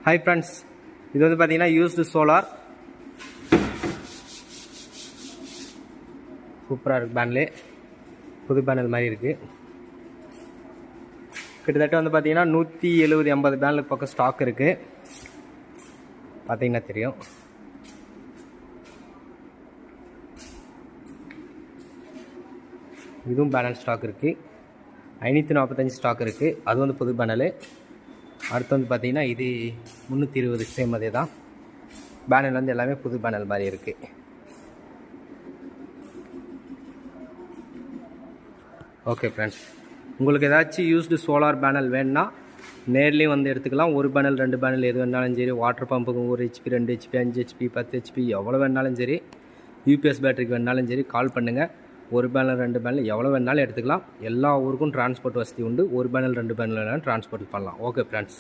Hi friends, இது வந்து பார்த்தீங்கன்னா யூஸ்டு சோலார். சூப்பராக இருக்குது பேனலு. புது பேனல் மாதிரி இருக்குது. கிட்டத்தட்ட வந்து பார்த்தீங்கன்னா 170-80 பேனலுக்கு பக்கம் ஸ்டாக் இருக்குது. பார்த்தீங்கன்னா தெரியும். இதுவும் பேனல் ஸ்டாக் இருக்குது. 545 ஸ்டாக் இருக்குது. அது வந்து புது பேனலு. அடுத்து வந்து பார்த்தீங்கன்னா இது 320 சேம் அதே தான். பேனல் வந்து எல்லாமே புது பேனல் மாதிரி இருக்குது. ஓகே ஃப்ரெண்ட்ஸ், உங்களுக்கு ஏதாச்சும் யூஸ்டு சோலார் பேனல் வேணுன்னா நேர்லேயும் வந்து எடுத்துக்கலாம். ஒரு பேனல் 2 பேனல் எது வேணாலும் சரி. வாட்டர் பம்புக்கு 1 HP 2 HP 5 HP 10 HP எவ்வளோ வேணாலும் சரி. யூபிஎஸ் பேட்டரிக்கு வேணாலும் சரி கால் பண்ணுங்கள். ஒரு பேனல் 2 பேனல் எவ்வளோ வேணாலும் எடுத்துக்கலாம். எல்லா ஊருக்கும் டிரான்ஸ்போர்ட் வசதி உண்டு. ஒரு பேனல் 2 பேனல் வேணாலும் டிரான்ஸ்போர்ட் பண்ணலாம். Okay friends.